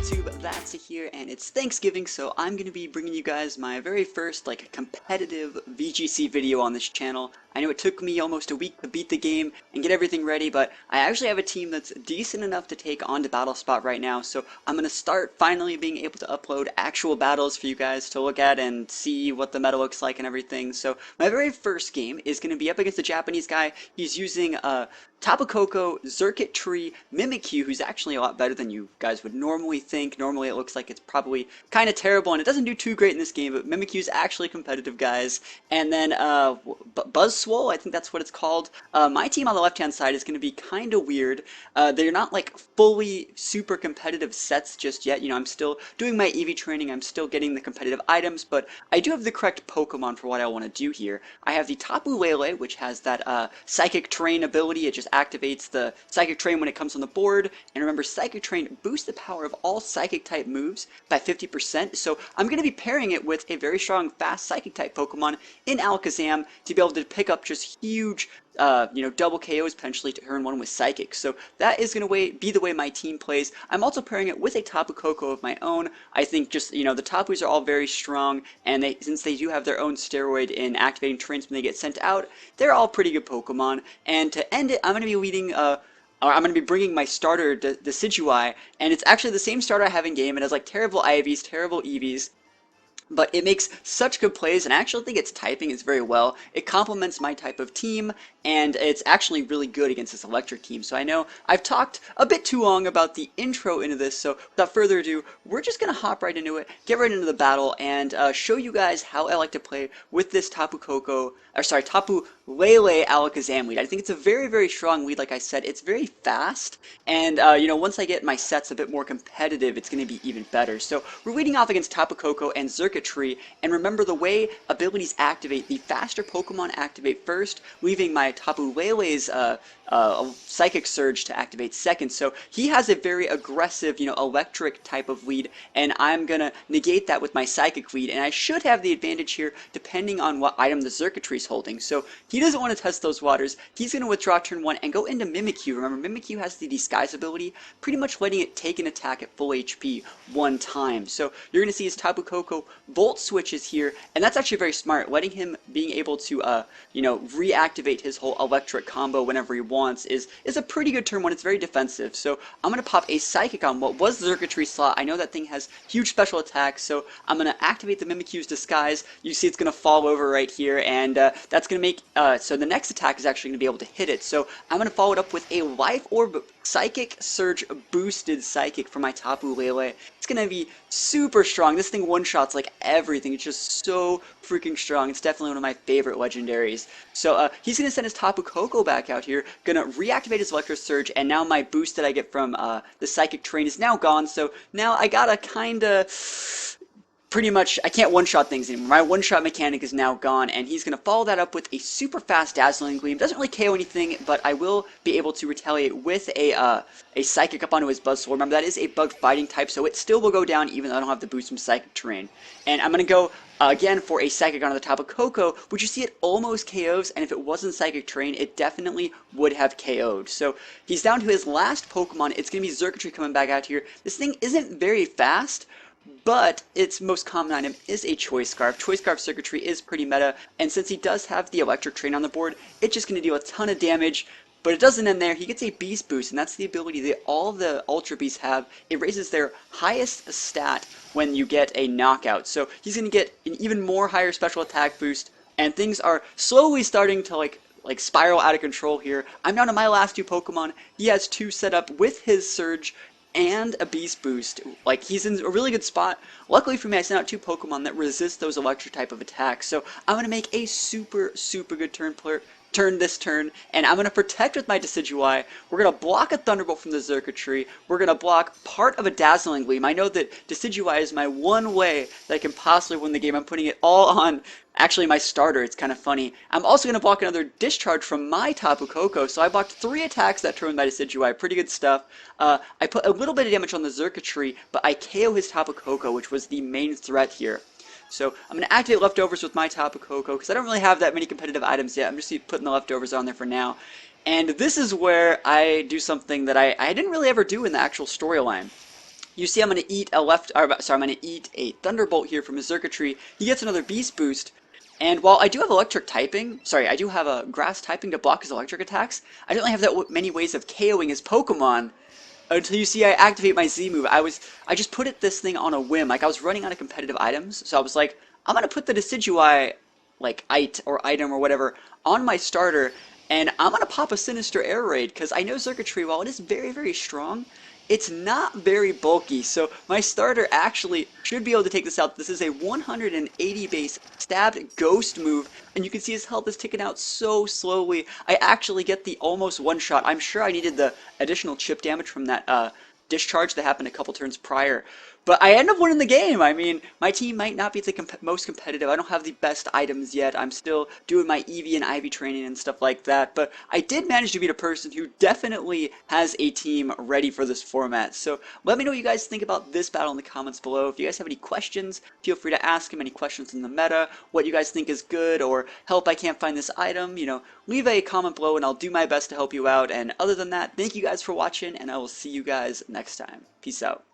YouTube? That's here, and it's Thanksgiving, so I'm going to be bringing you guys my very first, competitive VGC video on this channel. I know it took me almost a week to beat the game and get everything ready, but I actually have a team that's decent enough to take on to Battle Spot right now, so I'm going to start finally being able to upload actual battles for you guys to look at and see what the meta looks like and everything. So my very first game is going to be up against a Japanese guy. He's using Tapu, Zerkit Tree, Mimikyu, who's actually a lot better than you guys would normally think. Normally it looks like it's probably kind of terrible, and it doesn't do too great in this game, but Mimikyu's actually competitive, guys. And then Buzzswole, I think that's what it's called. My team on the left-hand side is going to be kind of weird. They're not like fully super competitive sets just yet. You know, I'm still doing my EV training, I'm still getting the competitive items, but I do have the correct Pokemon for what I want to do here. I have the Tapu Lele, which has that Psychic Terrain ability. It just activates the Psychic Terrain when it comes on the board, and remember, Psychic Terrain boosts the power of all Psychic type moves by 50%, so I'm going to be pairing it with a very strong fast Psychic type Pokemon in Alakazam to be able to pick up just huge double KOs potentially to turn one with Psychic. So that is going to be the way my team plays. I'm also pairing it with a Tapu Koko of my own. I think just, the Tapus are all very strong, and since they do have their own steroid in activating trains when they get sent out, they're all pretty good Pokemon. And to end it, I'm going to be leading I'm going to be bringing my starter, Decidueye, and it's actually the same starter I have in game. It has like terrible IVs, terrible EVs, but it makes such good plays, and I actually think its typing is very well. It complements my type of team, and it's actually really good against this electric team. So I know I've talked a bit too long about the intro into this, so without further ado, we're just going to hop right into it, get right into the battle, and show you guys how I like to play with this Tapu Lele Alakazam lead. I think it's a very, very strong lead. Like I said, it's very fast, and once I get my sets a bit more competitive, it's going to be even better. So we're leading off against Tapu Koko and Zerkit Tree, and remember the way abilities activate, the faster Pokemon activate first, leaving my Tapu Lele's Psychic Surge to activate second. So he has a very aggressive, electric type of lead, and I'm gonna negate that with my Psychic lead, and I should have the advantage here depending on what item the Zerkit Tree's holding. So he doesn't want to test those waters. He's gonna withdraw turn 1 and go into Mimikyu. Remember, Mimikyu has the Disguise ability, pretty much letting it take an attack at full HP one time. So you're gonna see his Tapu Koko Volt switches here, and that's actually very smart, letting him being able to reactivate his whole electric combo whenever he wants is a pretty good turn 1. It's very defensive. So I'm going to pop a Psychic on what was the Zerkit Tree slot. I know that thing has huge special attacks, so I'm going to activate the Mimikyu's Disguise. You see it's going to fall over right here, and that's going to make, so the next attack is actually going to be able to hit it. So I'm going to follow it up with a Life Orb Psychic Surge boosted Psychic for my Tapu Lele. It's going to be super strong. This thing one-shots like everything. It's just so freaking strong. It's definitely one of my favorite legendaries. So he's going to send his Tapu Koko back out here, going to reactivate his Electro Surge, and now my boost that I get from the Psychic Terrain is now gone, so now I gotta kinda pretty much, I can't one-shot things anymore. My one-shot mechanic is now gone, and he's going to follow that up with a super fast Dazzling Gleam. Doesn't really KO anything, but I will be able to retaliate with a Psychic up onto his Buzzswole. Remember, that is a bug fighting type, so it still will go down even though I don't have the boost from Psychic Terrain. And I'm going to go again for a Psychic onto the Tapu Koko, which you see it almost KOs, and if it wasn't Psychic Terrain, it definitely would have KO'd. So he's down to his last Pokemon. It's going to be Zerkit Tree coming back out here. This thing isn't very fast, but its most common item is a Choice Scarf. Choice Scarf Circuitry is pretty meta, and since he does have the Electric Train on the board, it's just going to deal a ton of damage. But it doesn't end there. He gets a Beast Boost, and that's the ability that all the Ultra Beasts have. It raises their highest stat when you get a knockout. So he's going to get an even more higher special attack boost, and things are slowly starting to like spiral out of control here. I'm down to my last two Pokemon. He has two set up with his Surge and a Beast Boost. Like, he's in a really good spot. Luckily for me, I sent out two Pokemon that resist those electric type of attacks, so I'm going to make a super good turn this turn, and I'm going to protect with my Decidueye. We're going to block a Thunderbolt from the Zerkit Tree. We're going to block part of a Dazzling Gleam. I know that Decidueye is my one way that I can possibly win the game. I'm putting it all on actually my starter. It's kind of funny. I'm also going to block another Discharge from my Tapu Koko, so I blocked 3 attacks that turn with my Decidueye. Pretty good stuff. I put a little bit of damage on the Zerkit Tree, but I KO his Tapu Koko, which was the main threat here. So I'm going to activate Leftovers with my Tapu Koko, because I don't really have that many competitive items yet. I'm just putting the Leftovers on there for now. And this is where I do something that I didn't really ever do in the actual storyline. You see I'm going to eat a I'm going to eat a Thunderbolt here from his circuitry. He gets another Beast Boost. And while I do have electric typing, sorry, I do have a grass typing to block his electric attacks, I don't really have that many ways of KOing his Pokemon until you see I activate my Z move. I just put this thing on a whim. Like I was running out of competitive items, so I was like, I'm gonna put the Decidueye, like or item or whatever, on my starter, and I'm gonna pop a Sinister Air Raid because I know Circuitry, while it is very very strong, it's not very bulky. So my starter actually should be able to take this out. This is a 180 base stabbed ghost move, and you can see his health is ticking out so slowly. I actually get the almost one shot. I'm sure I needed the additional chip damage from that discharge that happened a couple turns prior. But I end up winning the game. I mean, my team might not be the most competitive. I don't have the best items yet. I'm still doing my EV and IV training and stuff like that. But I did manage to beat a person who definitely has a team ready for this format. So let me know what you guys think about this battle in the comments below. If you guys have any questions, feel free to ask him any questions in the meta, what you guys think is good, or help I can't find this item. Leave a comment below and I'll do my best to help you out. And other than that, thank you guys for watching, and I will see you guys next time. Peace out.